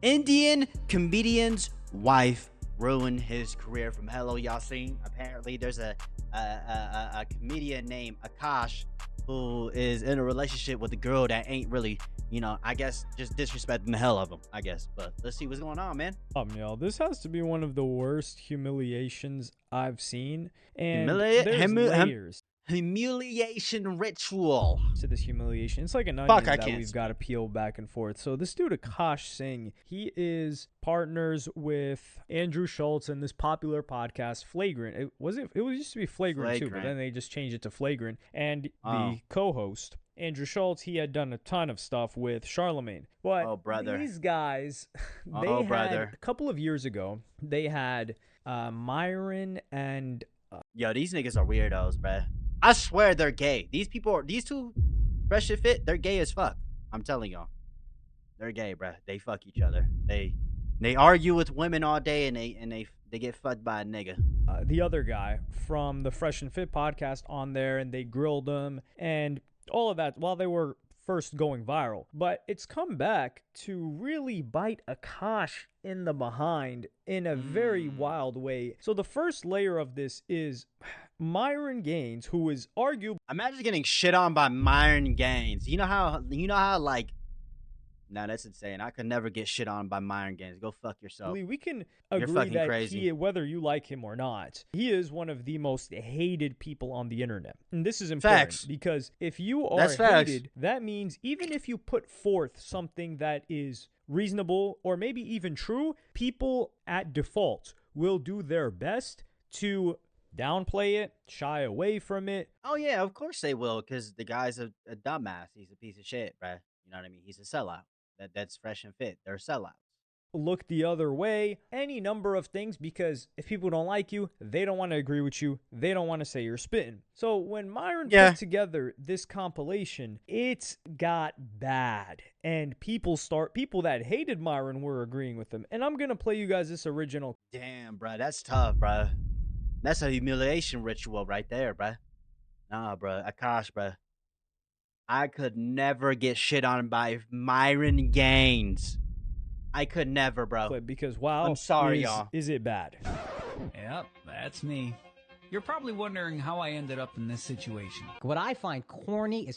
Indian comedian's wife ruined his career from Hello Yasin. Apparently, there's a comedian named Akash who is in a relationship with a girl that ain't really, I guess just disrespecting the hell of him, I guess. But let's see what's going on, man. Y'all, this has to be one of the worst humiliations I've seen, and Humili- there's hum- hum- layers Humiliation ritual. to this humiliation. It's like an Fuck, onion I that can't we've got to peel back and forth. So this dude Akash Singh, he is partners with Andrew Schultz in this popular podcast Flagrant. It used to be Flagrant too, but then they just changed it to Flagrant. And the co-host Andrew Schultz, he had done a ton of stuff with Charlemagne. But these guys, a couple of years ago, they had Myron and yo, these niggas are weirdos, bruh. I swear they're gay. These two fresh and fit, they're gay as fuck. I'm telling y'all. They're gay, bruh. They fuck each other. They argue with women all day and they get fucked by a nigga. The other guy from the Fresh and Fit podcast on there, and they grilled them and all of that while they were first going viral. But it's come back to really bite Akash in the behind in a very wild way. So the first layer of this is Myron Gaines, who is arguably... Imagine getting shit on by Myron Gaines. You know how like... No, that's insane. I could never get shit on by Myron Gaines. Go fuck yourself. We can agree that crazy. Whether you like him or not, he is one of the most hated people on the internet. And this is important because if you are hated, that means even if you put forth something that is reasonable or maybe even true, people at default will do their best to downplay it, shy away from it. Oh yeah, of course they will, because the guy's a dumbass. He's a piece of shit, bruh. You know what I mean? He's a sellout. That's Fresh and Fit. They're sellouts. Look the other way, any number of things, because if people don't like you, they don't want to agree with you. They don't want to say you're spitting. So when Myron put together this compilation, it's got bad. And people that hated Myron were agreeing with him. And I'm going to play you guys this original. Damn, bruh. That's tough, bruh. That's a humiliation ritual right there, bruh. Nah, bruh. Akash, bruh. I could never get shit on by Myron Gaines. I could never, bro. Because, wow, I'm sorry, y'all. Is it bad? Yep, that's me. You're probably wondering how I ended up in this situation. What I find corny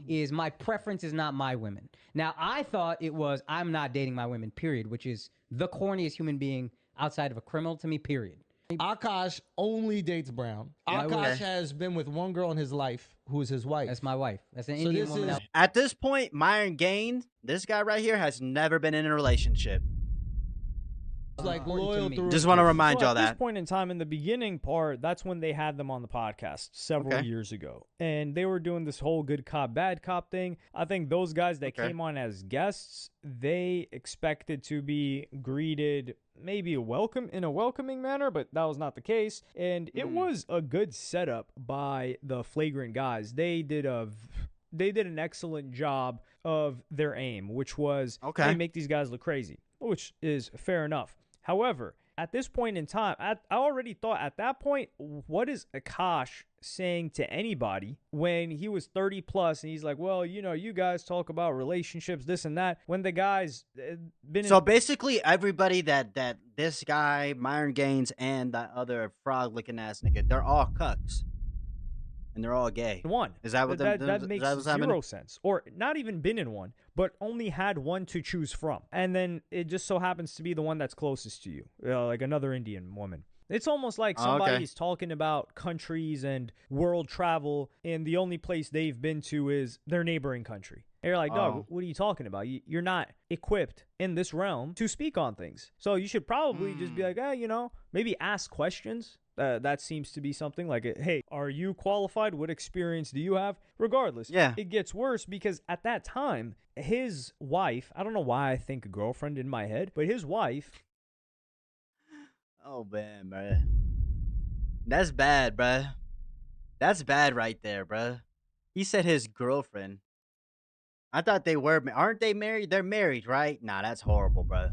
is my preference is not my women. Now, I thought it was I'm not dating my women, period, which is the corniest human being outside of a criminal to me, period. Akash only dates brown. Akash has been with one girl in his life who is his wife. That's my wife. That's an Indian woman. At this point, Myron Gaines, this guy right here, has never been in a relationship. Like loyal through. Just want to remind y'all that. At this point in time, in the beginning part, that's when they had them on the podcast several years ago. And they were doing this whole good cop, bad cop thing. I think those guys that came on as guests, they expected to be greeted maybe in a welcoming manner, but that was not the case. And it was a good setup by the Flagrant guys. They did an excellent job of their aim, which was they make these guys look crazy, which is fair enough. However, at this point in time, I already thought at that point, what is Akash saying to anybody when he was 30 plus and he's like, well, you guys talk about relationships, this and that, when the guy's been basically everybody that this guy, Myron Gaines, and that other frog-looking ass nigga, they're all cucks. And they're all gay. One. Is that what that makes zero sense? Or not even been in one, but only had one to choose from. And then it just so happens to be the one that's closest to you, like another Indian woman. It's almost like somebody's talking about countries and world travel, and the only place they've been to is their neighboring country. And you're like, dog, what are you talking about? You're not equipped in this realm to speak on things. So you should probably just be like, maybe ask questions. That seems to be something like, hey, are you qualified? What experience do you have? Regardless, it gets worse because at that time, his wife, I don't know why I think girlfriend in my head, but his wife. Oh, man, bro. That's bad, bro. That's bad right there, bro. He said his girlfriend. I thought they were. Aren't they married? They're married, right? Nah, that's horrible, bro.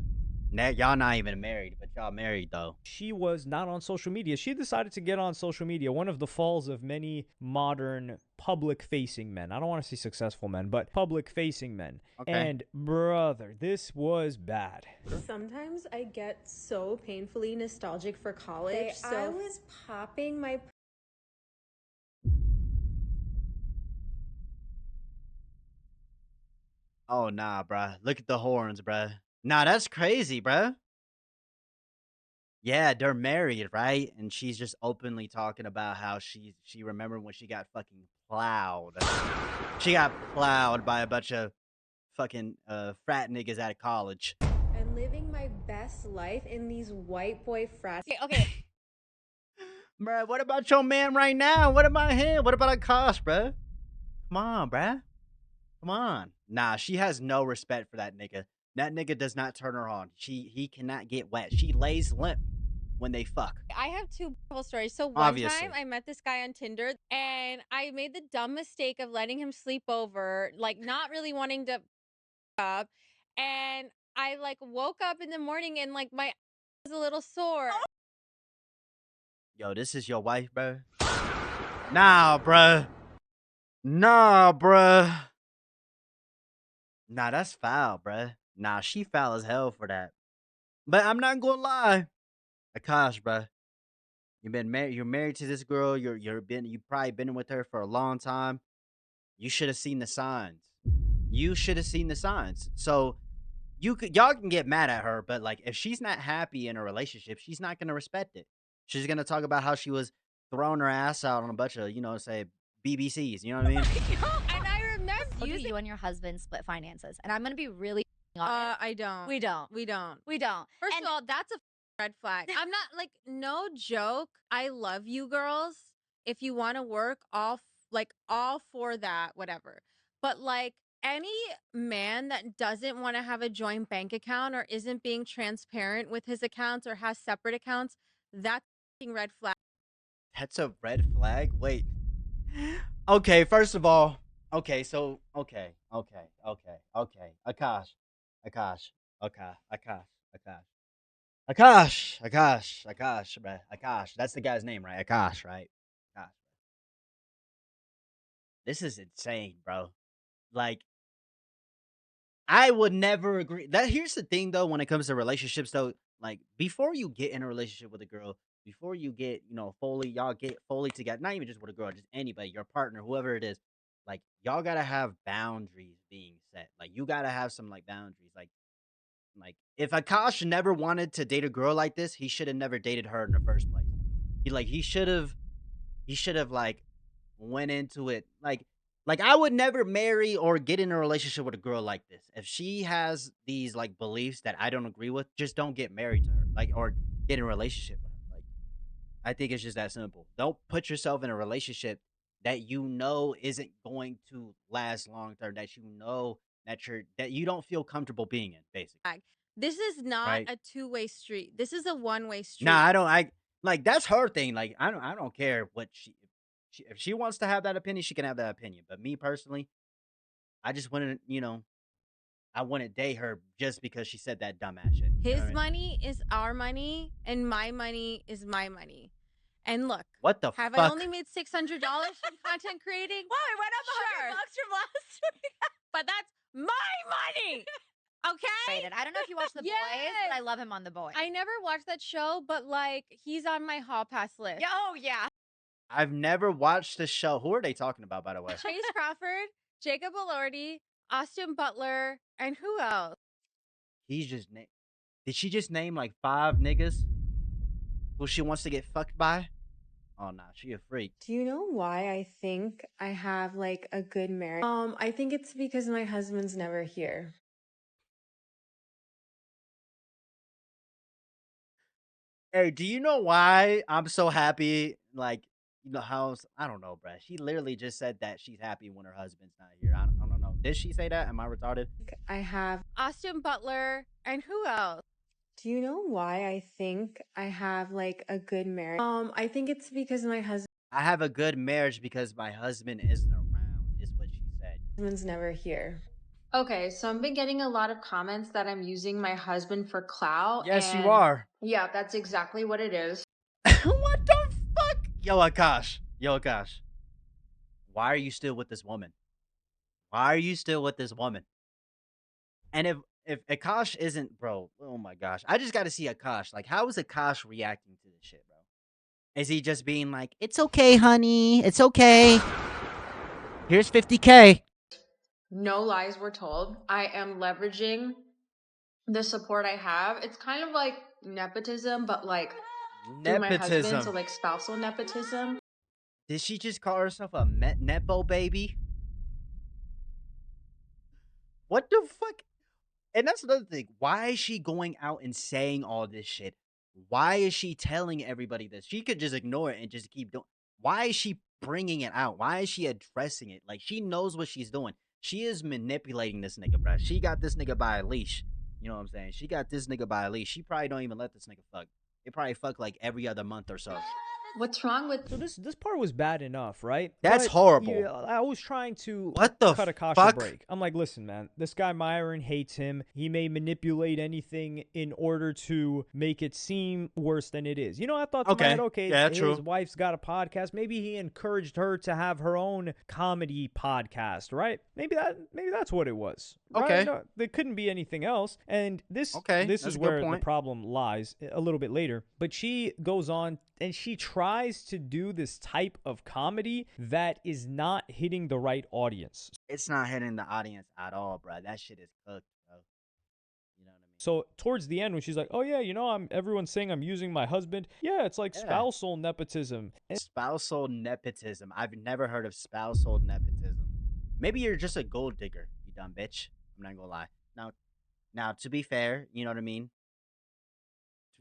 Now, y'all not even married, but y'all married though. She was not on social media. She decided to get on social media. One of the falls of many modern public-facing men. I don't want to say successful men, but public-facing men. Okay. And brother, this was bad. Sometimes I get so painfully nostalgic for college. I was popping my... Oh nah, bruh. Look at the horns, bruh. Nah, that's crazy, bruh. Yeah, they're married, right? And she's just openly talking about how she remembered when she got fucking plowed. She got plowed by a bunch of fucking frat niggas out of college. And living my best life in these white boy frats. Okay. Bruh, what about your man right now? What about him? What about Akash, bruh? Come on, bruh. Come on. Nah, she has no respect for that nigga. That nigga does not turn her on. He cannot get wet. She lays limp when they fuck. I have two whole stories. So one Obviously. time I met this guy on Tinder and I made the dumb mistake of letting him sleep over, like not really wanting to up. And I like woke up in the morning and like my was a little sore. Yo, this is your wife, bruh? Nah, bruh. Nah, bruh. Nah, that's foul, bruh. Nah, she foul as hell for that. But I'm not gonna lie. Akash, bruh. You're married to this girl. You probably been with her for a long time. You should have seen the signs. You should have seen the signs. So y'all can get mad at her, but like if she's not happy in a relationship, she's not gonna respect it. She's gonna talk about how she was throwing her ass out on a bunch of, say BBCs. You know what I mean? And I remember You and your husband split finances, and I'm gonna be really honest. I don't. We don't. We don't. We don't. First of all, that's a red flag. I'm not like no joke. I love you girls. If you want to work, all for that, whatever. But like any man that doesn't want to have a joint bank account or isn't being transparent with his accounts or has separate accounts, that's a red flag. That's a red flag. Wait. Okay, first of all, okay. Akash, Akash, bruh. Akash. That's the guy's name, right? Akash, right? Akash. This is insane, bro. Like, I would never agree. Here's the thing, though, when it comes to relationships, though, like, before you get in a relationship with a girl, before you get, y'all get fully together, not even just with a girl, just anybody, your partner, whoever it is, like, y'all gotta have boundaries being set. Like, you gotta have some, like, boundaries. Like, if Akash never wanted to date a girl like this, he should have never dated her in the first place. He should have, like, went into it, like I would never marry or get in a relationship with a girl like this. If she has these like beliefs that I don't agree with, just don't get married to her, like, or get in a relationship with her. Like, I think it's just that simple. Don't put yourself in a relationship that isn't going to last long term. That you don't feel comfortable being in, basically. This is not Right. a two-way street. This is a one-way street. Nah, I don't. Like that's her thing. Like I don't care what if she wants to have that opinion, she can have that opinion. But me personally, I just wouldn't. I wouldn't date her just because she said that dumbass shit. You know His what I mean? money is our money, and my money is my money. And look, What the have fuck? I only made $600 from content creating? Wow, it went up Sure. $100 from last week. But that's my money. Okay? I don't know if you watch The Boys, but I love him on The Boys. I never watched that show, but like he's on my hall pass list. Yeah, oh yeah. I've never watched the show. Who are they talking about, by the way? Chase Crawford, Jacob Elordi, Austin Butler, and who else? He's just Did she just name like 5 niggas who she wants to get fucked by? Oh nah, she a freak. Do you know why I think I have like a good marriage? I think it's because my husband's never here. Hey, do you know why I'm so happy? Like, how I don't know, bruh. She literally just said that she's happy when her husband's not here. I don't know. Did she say that? Am I retarded? I have... Austin Butler, and who else? Do you know why I think I have like a good marriage? I think it's because my I have a good marriage because my husband isn't around, is what she said. husband's never here. Okay, so I've been getting a lot of comments that I'm using my husband for clout. Yes, you and are. Yeah, that's exactly what it is. What the fuck? Yo, Akash. Yo, Akash. Why are you still with this woman? Why are you still with this woman? And if Akash isn't, bro, oh my gosh. I just got to see Akash. Like, how is Akash reacting to this shit, bro? Is he just being like, it's okay, honey. It's okay. Here's 50K. No lies were told. I am leveraging the support I have. It's kind of like nepotism, but like through my husband, so Nepotism. like spousal nepotism. Did she just call herself a nepo baby? What the fuck? And that's another thing. Why is she going out and saying all this shit? Why is she telling everybody this? She could just ignore it and just keep doing. Why is she bringing it out? Why is she addressing it? Like, she knows what she's doing. She is manipulating this nigga, bro. She got this nigga by a leash. You know what I'm saying? She got this nigga by a leash. She probably don't even let this nigga fuck. They probably fuck like every other month or so. What's wrong with So this part was bad enough, right? That's But horrible. I was trying to What the cut Akash a fuck? break. I'm like, listen, man, this guy Myron hates him. He may manipulate anything in order to make it seem worse than it is. You know, I thought to my head, okay, Yeah, his true. wife's got a podcast. Maybe he encouraged her to have her own comedy podcast, right? Maybe that's what it was. Right? Okay. No, there couldn't be anything else. And this Okay, this that's is a good where the point. problem lies a little bit later. But she goes on and she tries to do this type of comedy that is not hitting the right audience. It's not hitting the audience at all, bro. That shit is cooked, bro. You know what I mean? So towards the end, when she's like, "Oh yeah, you know, everyone's saying I'm using my husband. Yeah, it's like Yeah. spousal nepotism." And Spousal nepotism. I've never heard of spousal nepotism. Maybe you're just a gold digger, you dumb bitch. I'm not gonna lie. Now, to be fair, you know what I mean?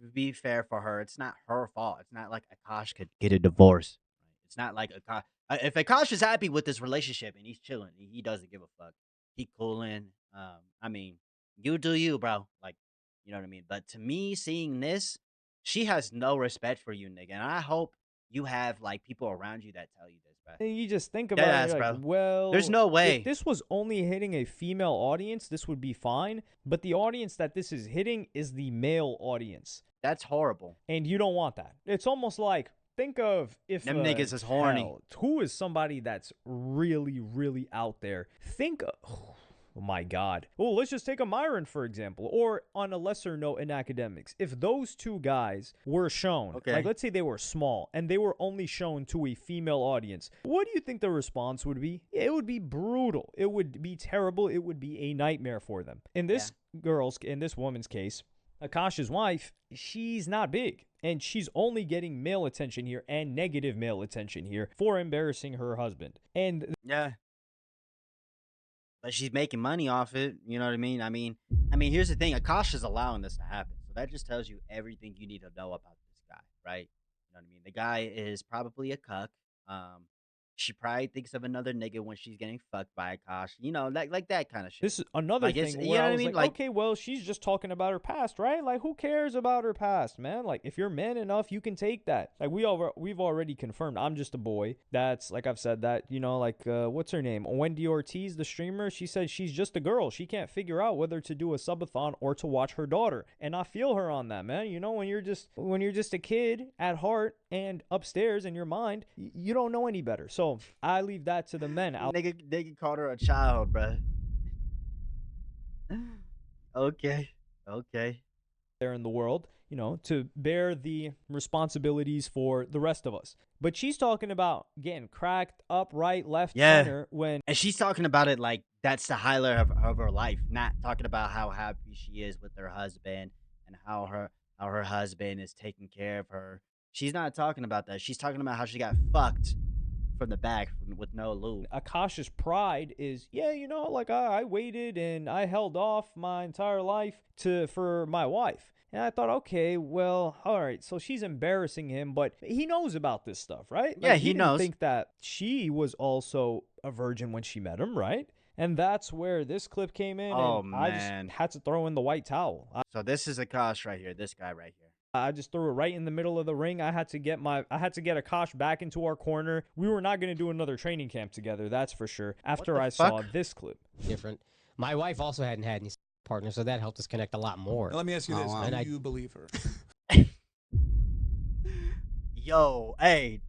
To be fair for her, it's not her fault. It's not like Akash could get a divorce. It's not like Akash. If Akash is happy with this relationship and he's chilling, he doesn't give a fuck. He cooling. I mean, you do you, bro. Like, you know what I mean? But to me, seeing this, she has no respect for you, nigga. And I hope you have like people around you that tell you this, bro. you just think about it, Deadass, you're like, bro. well, There's no way. if this was only hitting a female audience, this would be fine. But the audience that this is hitting is the male audience. That's horrible. And you don't want that. It's almost like, think of if Them niggas is horny. hell, who is somebody that's really, really out there? Think of, oh my God. Oh, let's just take a Myron, for example, or on a lesser note in academics. If those two guys were shown, Okay. like let's say they were small and they were only shown to a female audience, what do you think the response would be? It would be brutal. It would be terrible. It would be a nightmare for them. In this woman's case, Akash's wife, she's not big. And she's only getting male attention here and negative male attention here for embarrassing her husband. And Yeah. But she's making money off it. You know what I mean? I mean, here's the thing. Akash is allowing this to happen. So that just tells you everything you need to know about this guy, right? You know what I mean? The guy is probably a cuck. She probably thinks of another nigga when she's getting fucked by Akash. You know, like that kind of shit. this is another Like, it's- thing you where know I what I was mean? like, Like- okay, well, she's just talking about her past, right? Like, who cares about her past, man? Like, if you're man enough, you can take that. Like, we've already confirmed. I'm just a boy. That's, like I've said that, you know, like, what's her name? Wendy Ortiz, the streamer, she said she's just a girl. She can't figure out whether to do a subathon or to watch her daughter. And I feel her on that, man. You know, when you're just a kid at heart and upstairs in your mind, you don't know any better. So I leave that to the men out Nigga called her a child, bruh. Okay. there in the world, you know, to bear the responsibilities for the rest of us. But she's talking about getting cracked up, right, left, Yeah. center when And she's talking about it like that's the highlight of her life, not talking about how happy she is with her husband and how her husband is taking care of her. She's not talking about that. She's talking about how she got fucked from the back with no lube. Akash's pride is, yeah, you know, like I waited and I held off my entire life for my wife. And I thought, okay, well, all right. So she's embarrassing him, but he knows about this stuff, right? Yeah, Like, he didn't knows. think that she was also a virgin when she met him, right? And that's where this clip came in. Oh, and I man. just had to throw in the white towel. So this is Akash right here. This guy right here. I just threw it right in the middle of the ring. I had to get Akash back into our corner. We were not going to do another training camp together, that's for sure. After the I saw fuck? this clip. Different. My wife also hadn't had any partner, so that helped us connect a lot more. Let me ask you this: do you believe her? Yo, hey,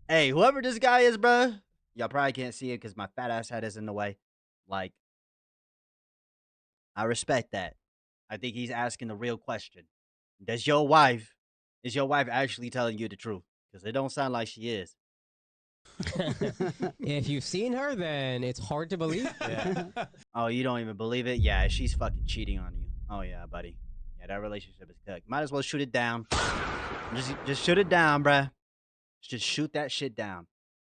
whoever this guy is, bro, y'all probably can't see it because my fat ass head is in the way. Like, I respect that. I think he's asking the real question. Is your wife actually telling you the truth? Because it don't sound like she is. If you've seen her, then it's hard to believe. Yeah. Oh, you don't even believe it? Yeah, she's fucking cheating on you. Oh yeah, buddy. Yeah, that relationship is cooked. Might as well shoot it down. Just shoot it down, bruh. Just shoot that shit down.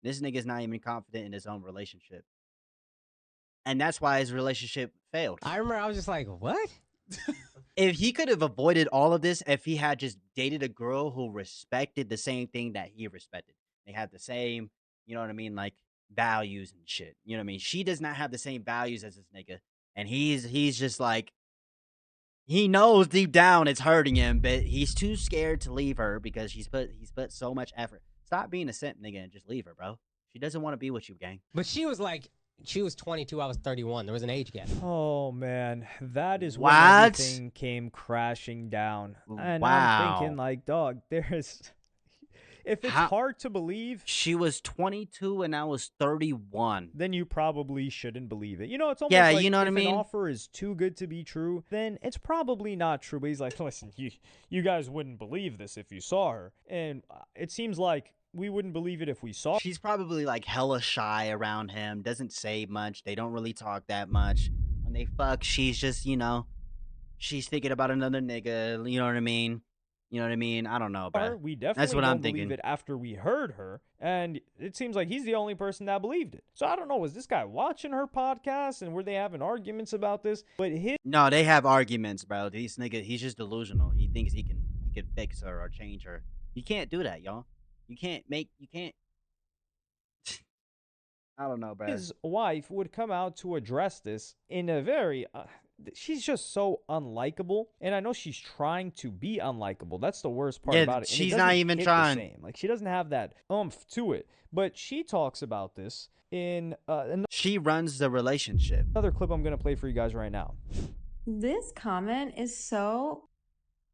This nigga's not even confident in his own relationship. And that's why his relationship failed. I remember I was just like, what? If he could have avoided all of this, if he had just dated a girl who respected the same thing that he respected. They had the same, you know what I mean, like values and shit. You know what I mean? She does not have the same values as this nigga. And he's just like, he knows deep down it's hurting him, but he's too scared to leave her because he's put so much effort. Stop being a simp, nigga, and just leave her, bro. She doesn't want to be with you, gang. But she was 22, I was 31. There was an age gap. Oh man, that is What? when everything came crashing down. And I'm Wow. thinking, like, dog, if it's hard to believe, She was 22 and I was 31. then you probably shouldn't believe it. You know, it's almost Yeah, like you know what I if mean? an offer is too good to be true, then it's probably not true. But he's like, listen, you guys wouldn't believe this if you saw her. And it seems like we wouldn't believe it if we saw her. She's probably like hella shy around him, doesn't say much. They don't really talk that much. When they fuck, she's just, she's thinking about another nigga. You know what I mean? You know what I mean? I don't know, bro. We definitely That's what don't I'm believe thinking. it after we heard her, and it seems like he's the only person that believed it. So I don't know, was this guy watching her podcast, and were they having arguments about this? But No, they have arguments, bro. This nigga, he's just delusional. He thinks he can fix her or change her. You can't do that, y'all. You can't. I don't know, bro. his wife would come out to address this in a very she's just so unlikable, and I know she's trying to be unlikable. That's the worst part about it. And she's it not doesn't even hit the trying. same. Like, she doesn't have that oomph to it. But she talks about this in she runs the relationship. another clip I'm going to play for you guys right now. This comment is so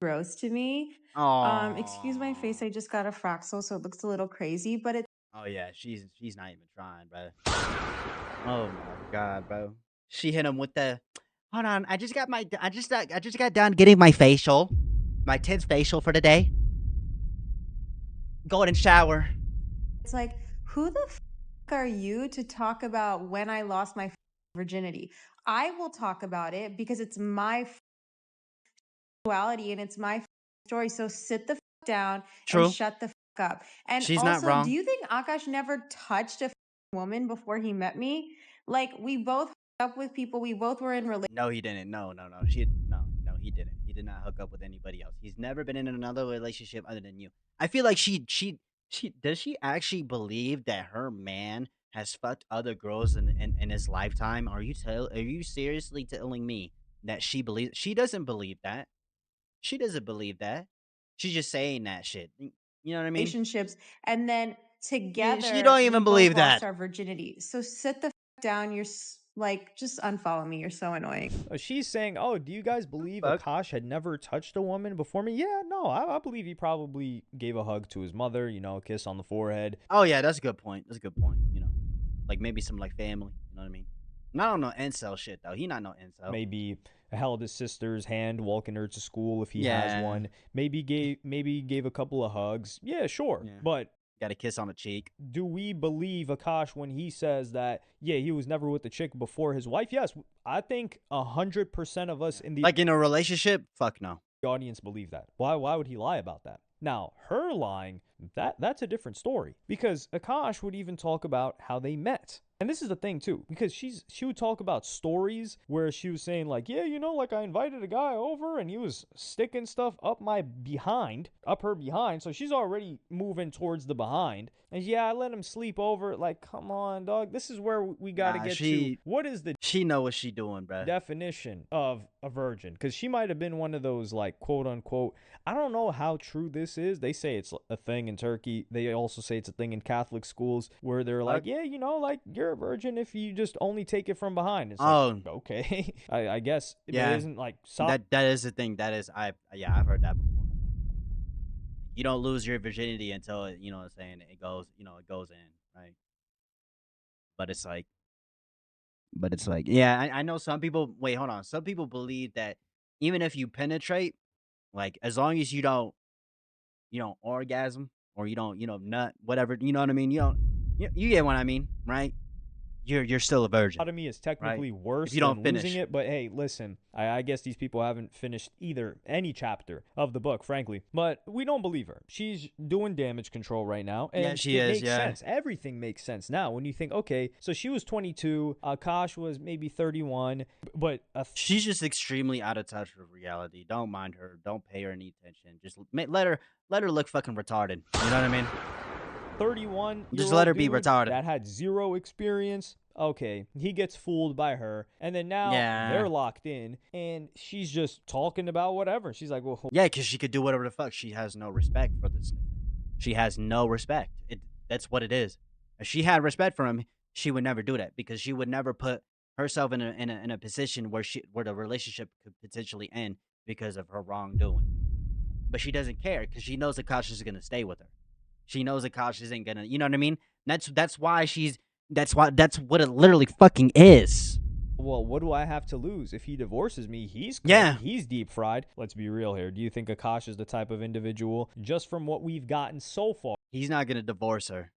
gross to me. Excuse my face, I just got a Fraxel, so it looks a little crazy, but it's Oh yeah, she's not even trying, bro. Oh my god, bro. She hit him with the. Hold on, I just got done getting my 10th facial for the day. Go ahead and shower. it's like, who the are you to talk about when I lost my virginity? I will talk about it because it's my sexuality and it's my story. So sit the down True. and shut the up. And She's also, not wrong. do you think Akash never touched a woman before he met me? Like, we both hooked up with people. We both were in relationships. No, he didn't. No, he didn't. He did not hook up with anybody else. He's never been in another relationship other than you. I feel like she does she actually believe that her man has fucked other girls in his lifetime? Are you seriously telling me that she believes? She doesn't believe that. She doesn't believe that. She's just saying that shit. You know what I mean? Relationships, and then together, She don't even we believe both lost that. our virginity. So sit the down. You're like, just unfollow me. You're so annoying. She's saying, oh, do you guys believe Fuck. Akash had never touched a woman before me? Yeah, no, I believe he probably gave a hug to his mother, a kiss on the forehead. Oh yeah, that's a good point. Like maybe some like family. You know what I mean? And I don't know incel shit though. He not no incel. Maybe held his sister's hand, walking her to school if he Yeah. has one. Maybe gave a couple of hugs. Yeah, sure. Yeah. But Got a kiss on the cheek. do we believe Akash when he says that, yeah, he was never with the chick before his wife? Yes, I think 100% of us in the Like in a relationship? Fuck no. audience believe that. Why would he lie about that? Now, her lying, that's a different story. Because Akash would even talk about how they met. And this is the thing too, because she would talk about stories where she was saying like, yeah, like I invited a guy over and he was sticking stuff up her behind. So she's already moving towards the behind. And yeah, I let him sleep over. Like, come on, dog. This is where we got to get to. What is the She know what she doing, bruh. definition of a virgin? Because she might have been one of those like quote unquote, I don't know how true this is. They say it's a thing in Turkey. They also say it's a thing in Catholic schools where they're like, yeah, you know, like you're a virgin if you just only take it from behind. It's like, okay, I guess. Yeah, but it isn't like that is the thing. That is, I've heard that before. You don't lose your virginity until you know what I'm saying. It goes, it goes in, right? But it's like, yeah, I know some people. Wait, hold on. Some people believe that even if you penetrate, like as long as you don't orgasm or you don't nut, whatever, you know what I mean. You get what I mean, right? You're still a virgin. Sodomy is technically worse if you don't than finish losing it, but hey, listen, I guess these people haven't finished any chapter of the book, frankly. But we don't believe her. She's doing damage control right now, and yeah, she is. Makes sense. Everything makes sense now when you think, okay, so she was 22, Akash was maybe 31, but she's just extremely out of touch with reality. Don't mind her. Don't pay her any attention. Just let her look fucking retarded. You know what I mean? 31. Just let her be retarded. That had zero experience. Okay, he gets fooled by her, and then now they're locked in, and she's just talking about whatever. She's like, well, yeah, because she could do whatever the fuck. She has no respect for this nigga. She has no respect. That's what it is. If she had respect for him, she would never do that, because she would never put herself in a position where the relationship could potentially end because of her wrongdoing. But she doesn't care, because she knows Akash is gonna stay with her. She knows Akash isn't gonna, you know what I mean? That's what it literally fucking is. Well, what do I have to lose? If he divorces me, he's deep fried. Let's be real here. Do you think Akash is the type of individual, just from what we've gotten so far, he's not gonna divorce her,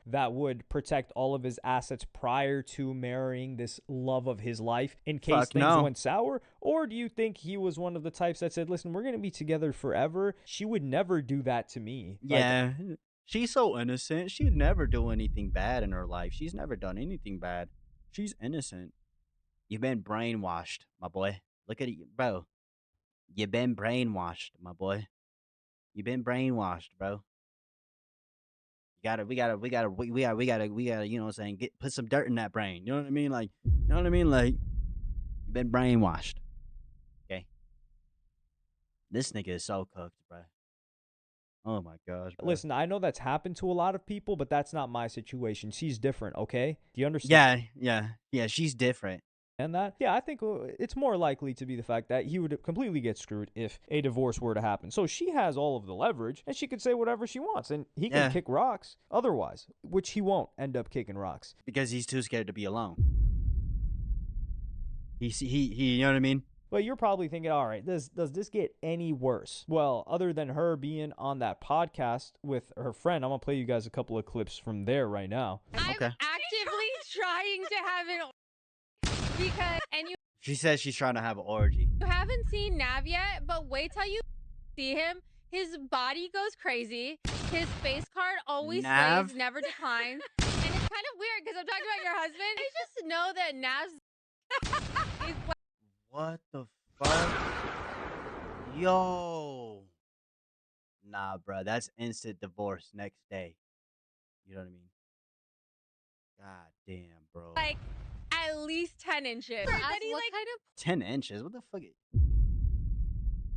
that would protect all of his assets prior to marrying this love of his life in case things went sour? Or do you think he was one of the types that said, listen, we're going to be together forever. She would never do that to me. Yeah. She's so innocent. She'd never do anything bad in her life. She's never done anything bad. She's innocent. You've been brainwashed, my boy. Look at it, bro. You've been brainwashed, my boy. You've been brainwashed, bro. We gotta, you know what I'm saying, put some dirt in that brain. You know what I mean? Like, you know what I mean? Like, you've been brainwashed. Okay. This nigga is so cooked, bro. Oh my gosh, bro. Listen, I know that's happened to a lot of people, but that's not my situation. She's different, okay? Do you understand? Yeah, she's different. And that, yeah, I think it's more likely to be the fact that he would completely get screwed if a divorce were to happen. So she has all of the leverage, and she could say whatever she wants, and he can kick rocks otherwise, which he won't end up kicking rocks. Because he's too scared to be alone. He you know what I mean? But you're probably thinking, all right, does this get any worse? Well, other than her being on that podcast with her friend, I'm going to play you guys a couple of clips from there right now. I'm actively trying to have an because she says she's trying to have an orgy. You haven't seen Nav yet, but wait till you see him. His body goes crazy. His face card always stays, never declines. And it's kind of weird because I'm talking about your husband. I just know that Nav's what the fuck? Yo. Nah, bro. That's instant divorce next day. You know what I mean? God damn, bro. Like, at least 10 inches. What kind of 10 inches? What the fuck?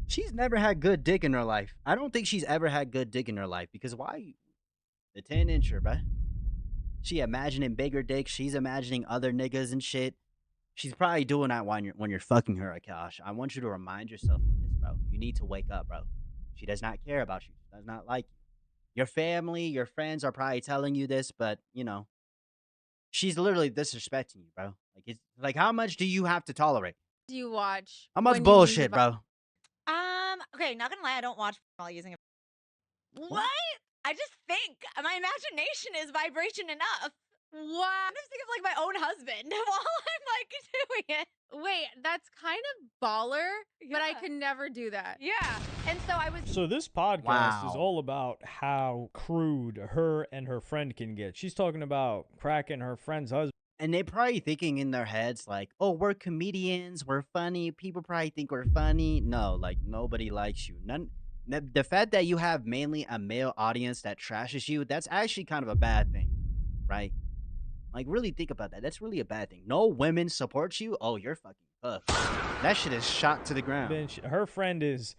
She's never had good dick in her life. I don't think she's ever had good dick in her life, because why? The 10-incher, bro. She imagining bigger dicks. She's imagining other niggas and shit. She's probably doing that when you're fucking her, Akash. I want you to remind yourself of this, bro. You need to wake up, bro. She does not care about you. She does not like you. Your family, your friends are probably telling you this, but, you know, she's literally disrespecting you, bro. Like, it's like, how much do you have to tolerate? Do you watch? How much bullshit, bro? Okay, not gonna lie, I don't watch while using a. What? I just think my imagination is vibration enough. What? I'm just thinking of like my own husband while I'm like doing it. Wait, that's kind of baller, but I could never do that. Yeah. And so I was. So this podcast is all about how crude her and her friend can get. She's talking about cracking her friend's husband. And they're probably thinking in their heads, like, oh, we're comedians, we're funny. People probably think we're funny. No, like, nobody likes you. The fact that you have mainly a male audience that trashes you, that's actually kind of a bad thing, right? Like, really think about that. That's really a bad thing. No women support you. Oh, you're fucking That shit is shot to the ground. Then her friend is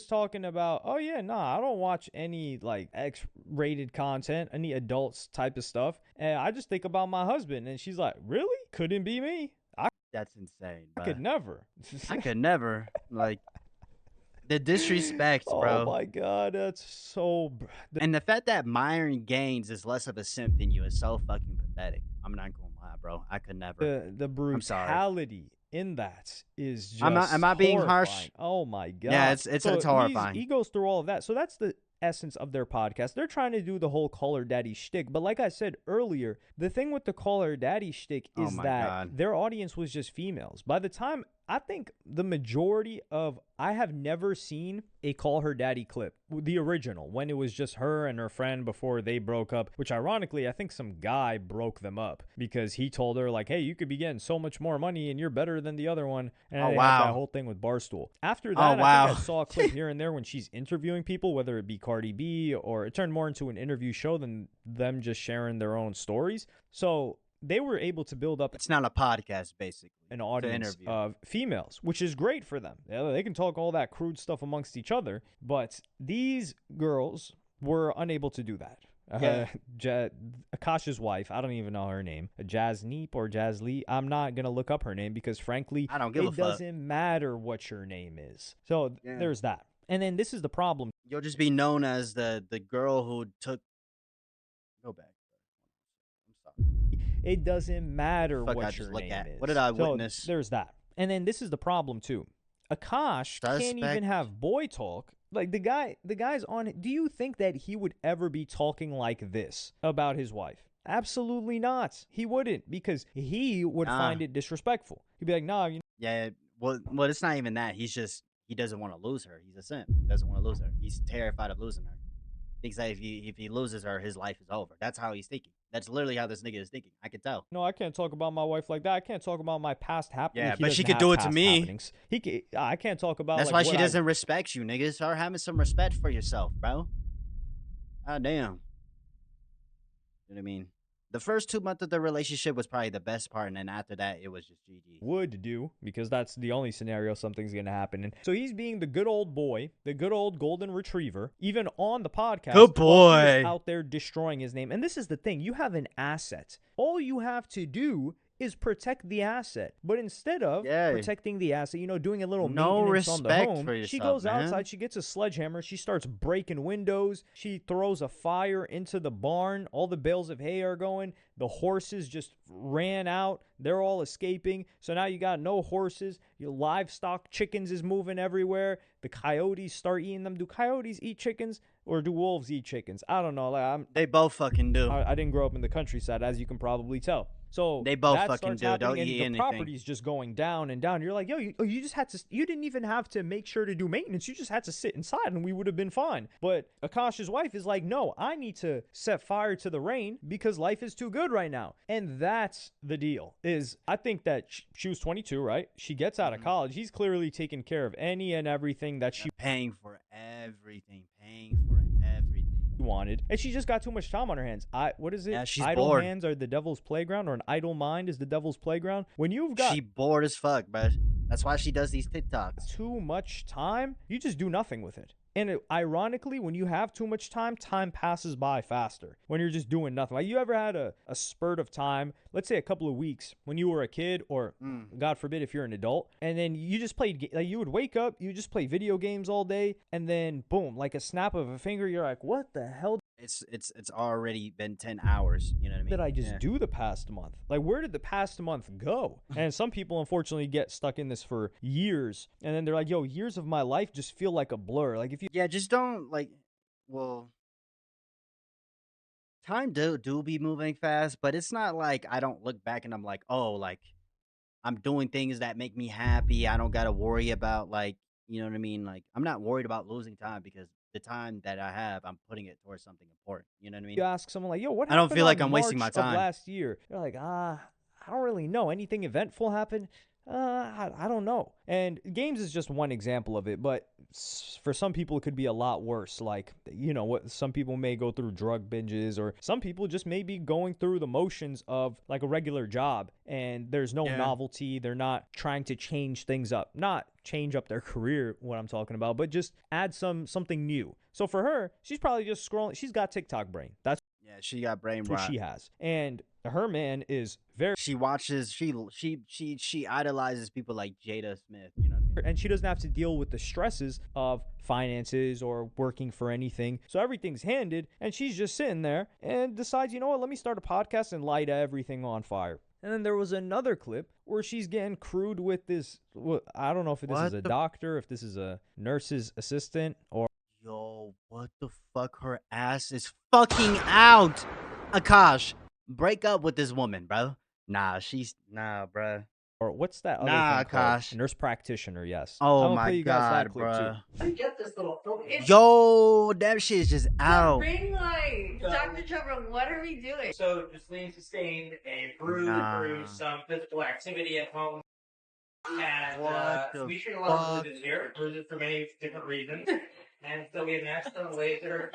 talking about, oh yeah, nah, I don't watch any like X-rated content, any adults type of stuff, and I just think about my husband. And she's like, really? Couldn't be me. That's insane. I could never. I could never. Like the disrespect, bro. Oh my god, that's so. And the fact that Myron Gaines is less of a simp than you is so fucking pathetic. I'm not gonna lie, bro. I could never. The brutality in that is just. Am I being horrifying. harsh? Oh my god. Yeah, it's horrifying. He goes through all of that. So that's the essence of their podcast. They're trying to do the whole Call Her Daddy shtick, but like I said earlier, the thing with the Call Her Daddy shtick is that their audience was just females. By the time, I think the majority of, I have never seen a Call Her Daddy clip, the original, when it was just her and her friend before they broke up, which ironically, I think some guy broke them up because he told her like, hey, you could be getting so much more money and you're better than the other one. And they had that whole thing with Barstool. After that, I think I saw a clip here and there when she's interviewing people, whether it be Cardi B, or it turned more into an interview show than them just sharing their own stories. So they were able to build up. It's not a podcast, basically. An audience of females, which is great for them. They can talk all that crude stuff amongst each other, but these girls were unable to do that. Akash's wife, I don't even know her name, Jasneep or Jazlee. I'm not going to look up her name because, frankly, I don't give a fuck. It doesn't matter what your name is. So there's that. And then this is the problem. You'll just be known as the girl who took. Go back. It doesn't matter what your name is. What did I witness? There's that. And then this is the problem too. Akash can't even have boy talk. Like the guy's on. Do you think that he would ever be talking like this about his wife? Absolutely not. He wouldn't, because he would find it disrespectful. He'd be like, nah. Yeah. Well, it's not even that. He doesn't want to lose her. He's a simp. He doesn't want to lose her. He's terrified of losing her. He thinks that if he loses her, his life is over. That's how he's thinking. That's literally how this nigga is thinking. I can tell. No, I can't talk about my wife like that. I can't talk about my past happenings. Yeah, but she could do it to me. I can't talk about. That's why she doesn't respect you, nigga. Start having some respect for yourself, bro. God damn. You know what I mean? The first 2 months of the relationship was probably the best part, and then after that, it was just GG. Would do, because that's the only scenario something's going to happen. And so he's being the good old boy, the good old golden retriever, even on the podcast. Good boy. Out there destroying his name. And this is the thing. You have an asset. All you have to do is protect the asset. But instead of protecting the asset, doing a little maintenance on the home, for yourself, she goes man. outside, she gets a sledgehammer, she starts breaking windows, she throws a fire into the barn, all the bales of hay are going, the horses just ran out, they're all escaping, so now you got no horses, your livestock, chickens is moving everywhere, the coyotes start eating them. Do coyotes eat chickens? Or do wolves eat chickens? I don't know. They both fucking do. I didn't grow up in the countryside, as you can probably tell. So they both fucking do. Don't eat anything. The property's just going down and down. You're like, yo, you just had to. You didn't even have to make sure to do maintenance. You just had to sit inside, and we would have been fine. But Akash's wife is like, no, I need to set fire to the rain because life is too good right now. And that's the deal. I think that she was 22, right? She gets out of college. He's clearly taking care of any and everything that she paying for everything. Wanted, and she just got too much time on her hands. What is it? Yeah, she's idle bored. hands are the devil's playground, or an idle mind is the devil's playground. When you've got she bored as fuck, but that's why she does these TikToks. Too much time, you just do nothing with it. And ironically, when you have too much time, time passes by faster when you're just doing nothing. Like, you ever had a spurt of time, let's say a couple of weeks, when you were a kid, or God forbid if you're an adult, and then you just played, like, you would wake up, you just play video games all day, and then boom, like a snap of a finger, you're like, what the hell? It's already been 10 hours. You know what I mean? Did I just do the past month? Like, where did the past month go? And some people, unfortunately, get stuck in this for years. And then they're like, yo, years of my life just feel like a blur. Like, if you... Yeah, just don't, time do be moving fast, but it's not like I don't look back and I'm like, oh, like, I'm doing things that make me happy. I don't got to worry about, like, you know what I mean? Like, I'm not worried about losing time because the time that I have, I'm putting it towards something important. You know what I mean? You ask someone like, yo, what I happened don't feel like on I'm wasting my March of time. last year? They're like, I don't really know. Anything eventful happened? I don't know. And games is just one example of it, but for some people it could be a lot worse. Like, you know, what some people may go through drug binges, or some people just may be going through the motions of like a regular job, and there's no novelty. They're not trying to change things up, not change up their career, what I'm talking about, but just add something new. So for her, she's probably just scrolling. She's got TikTok brain. That's she got brain what rot. she has. And her man is very, she watches, she idolizes people like Jada Smith, you know what I mean? And she doesn't have to deal with the stresses of finances or working for anything. So everything's handed, and she's just sitting there and decides, you know what, let me start a podcast and light everything on fire. And then there was another clip where she's getting crude with this, I don't know if this is a doctor, if this is a nurse's assistant, or... Yo, what the fuck? Her ass is fucking out. Akash, break up with this woman, bro. Nah, bro. Or what's that other thing called? Nurse practitioner, yes. Oh my god, bro. Get this little... Yo, that shit is just out. Ring light. Dr. Trevor, what are we doing? So, Justine sustained a bruise through some physical activity at home. And we treat a lot of bruises here. Bruises for many different reasons. And so we have an external laser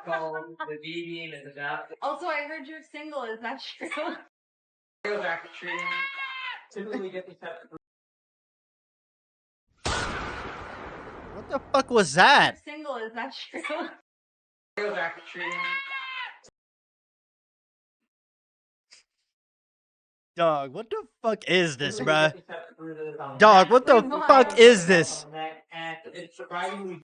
called the D-beam is adapted. Also, I heard you're single. Is that true? Go back to treating. Typically, we get these types of What the fuck was that? You're single. Is that true? Go back to treating. Dog, what the fuck is this, bruh? Dog, what the fuck is this? And it's surprisingly.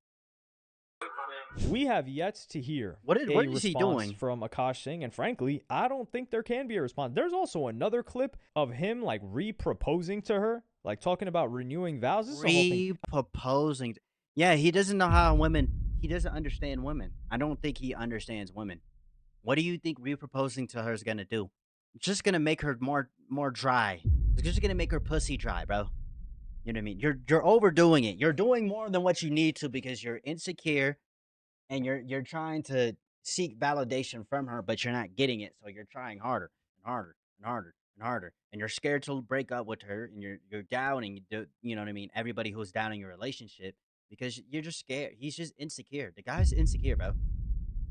We have yet to hear what is he doing from Akash Singh, and frankly, I don't think there can be a response. There's also another clip of him like re-proposing to her, like talking about renewing vows. Re-proposing. Yeah, he doesn't know how women. He doesn't understand women. I don't think he understands women. What do you think re-proposing to her is gonna do? It's just gonna make her more dry. It's just gonna make her pussy dry, bro. You know what I mean? You're overdoing it. You're doing more than what you need to because you're insecure. And you're trying to seek validation from her, but you're not getting it. So you're trying harder and harder and harder and harder. And you're scared to break up with her, and you're doubting, you know what I mean, everybody who's down in your relationship because you're just scared. He's just insecure. The guy's insecure, bro.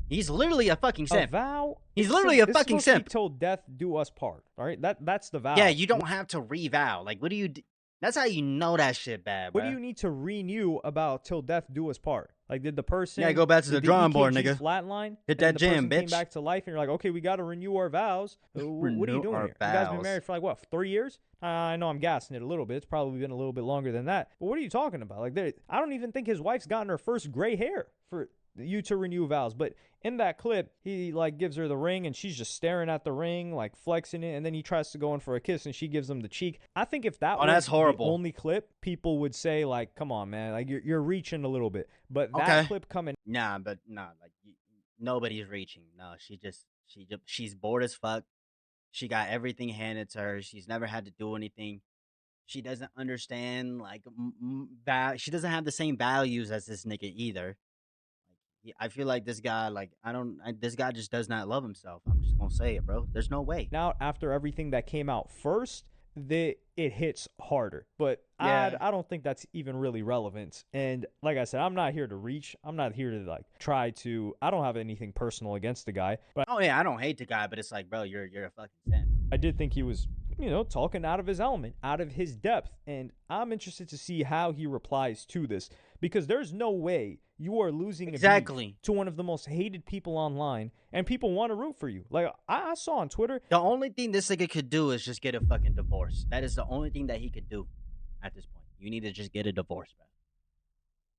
He's literally a fucking simp. A vow. He's literally a fucking simp. Till death do us part. All right, that's the vow. Yeah, you don't have to revow. Like, what do you? That's how you know that shit bad, bro. What do you need to renew about till death do us part? Like, did the person... Yeah, go back to the drawing board, nigga. Flatline? Hit that gym, bitch. Came back to life, and you're like, okay, we got to renew our vows. What are you doing here? You guys been married for like, what, 3 years? I know I'm gassing it a little bit. It's probably been a little bit longer than that. But what are you talking about? Like, I don't even think his wife's gotten her first gray hair for you to renew vows. But in that clip, he like gives her the ring, and she's just staring at the ring, like flexing it, and then he tries to go in for a kiss, and she gives him the cheek. I think if that was that's horrible. The only clip, people would say like, come on, man, like you're reaching a little bit. But that clip coming... like nobody's reaching. No, she's bored as fuck. She got everything handed to her. She's never had to do anything. She doesn't understand like she doesn't have the same values as this nigga either. I feel like this guy, this guy just does not love himself. I'm just gonna say it, bro. There's no way. Now, after everything that came out first, it hits harder. But yeah. I don't think that's even really relevant. And like I said, I'm not here to reach. I'm not here to like try to. I don't have anything personal against the guy. But oh yeah, I don't hate the guy, but it's like, bro, you're a fucking simp. I did think he was, talking out of his element, out of his depth. And I'm interested to see how he replies to this, because there's no way you are losing exactly to one of the most hated people online, and people want to root for you. Like I saw on Twitter, the only thing this nigga could do is just get a fucking divorce. That is the only thing that he could do at this point. You need to just get a divorce, bro.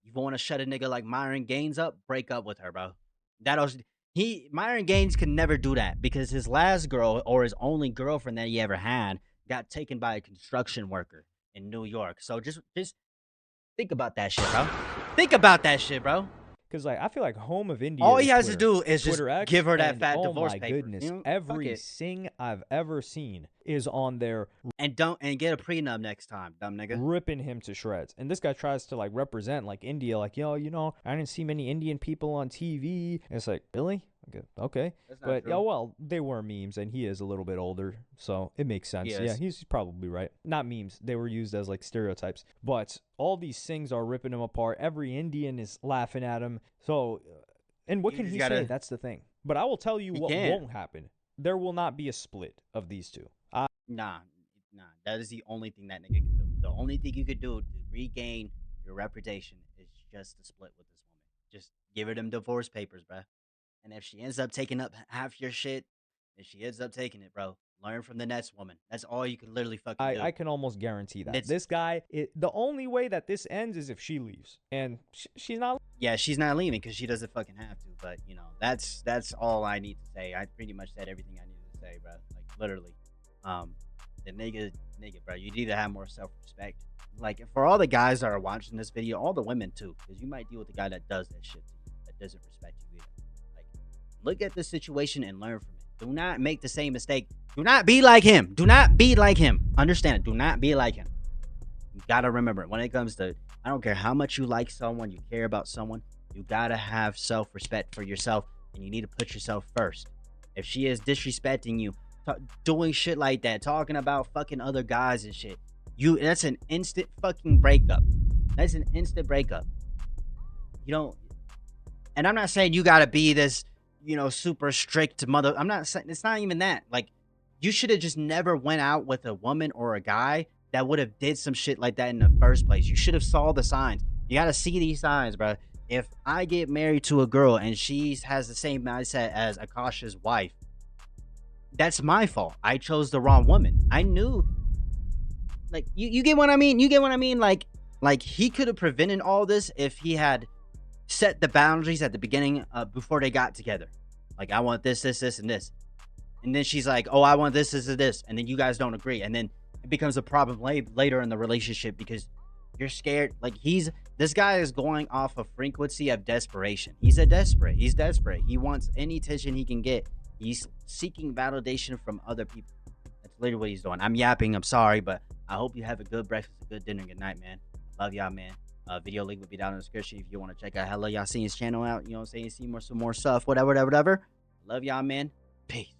You want to shut a nigga like Myron Gaines up? Break up with her, bro. Myron Gaines could never do that because his last girl, or his only girlfriend that he ever had, got taken by a construction worker in New York. So just think about that shit, bro. Think about that shit, bro. Because I feel like Home of India. All he has to do is Twitter just X, give her that fat divorce paper. paper. Goodness, every sing I've ever seen is on there. And get a prenup next time, dumb nigga. Ripping him to shreds. And this guy tries to like represent like India, like, I didn't see many Indian people on TV. And it's like, really? Okay. But yeah, well, they were memes, and he is a little bit older, so it makes sense. Yes. Yeah, he's probably right. Not memes; they were used as like stereotypes. But all these things are ripping him apart. Every Indian is laughing at him. So, and what can he say? That's the thing. But I will tell you what won't happen. There will not be a split of these two. Nah. That is the only thing that nigga can do. The only thing you could do to regain your reputation is just to split with this woman. Just give her them divorce papers, bruh. And if she ends up taking up half your shit, if she ends up taking it, bro, learn from the next woman. That's all you can literally fucking do. I can almost guarantee that. This guy, the only way that this ends is if she leaves. And she's not. Yeah, she's not leaving because she doesn't fucking have to. But, you know, that's all I need to say. I pretty much said everything I needed to say, bro. Like, literally. The nigga, bro, you need to have more self-respect. Like, for all the guys that are watching this video, all the women, too. Because you might deal with a guy that does that shit to you, that doesn't respect you either. Like, look at the situation and learn from it. Do not make the same mistake. Do not be like him. Do not be like him. Understand it. Do not be like him. You gotta remember it. When it comes to, I don't care how much you like someone, you care about someone, you gotta have self-respect for yourself, and you need to put yourself first. If she is disrespecting you, doing shit like that, talking about fucking other guys and shit, that's an instant fucking breakup. That's an instant breakup. You don't, and I'm not saying you gotta be this, you know, super strict mother. I'm not saying, it's not even that. Like, you should have just never went out with a woman or a guy that would have did some shit like that in the first place. You should have saw the signs. You gotta see these signs, bro. If I get married to a girl and she has the same mindset as Akash's wife, that's my fault. I chose the wrong woman. I knew, like, you get what I mean? You get what I mean? Like he could have prevented all this if he had set the boundaries at the beginning, before they got together. Like, I want this, this, this, and this. And then she's like, oh, I want this, this, and this. And then you guys don't agree. And then it becomes a problem later in the relationship because you're scared. Like, this guy is going off a frequency of desperation. He's desperate. He wants any attention he can get. He's seeking validation from other people. That's literally what he's doing. I'm yapping. I'm sorry, but I hope you have a good breakfast, a good dinner, good night, man. Love y'all, man. Video link will be down in the description if you want to check out Hello Y'all Seen his channel out. You know what I'm saying? See some more stuff. Whatever. Love y'all, man. Peace.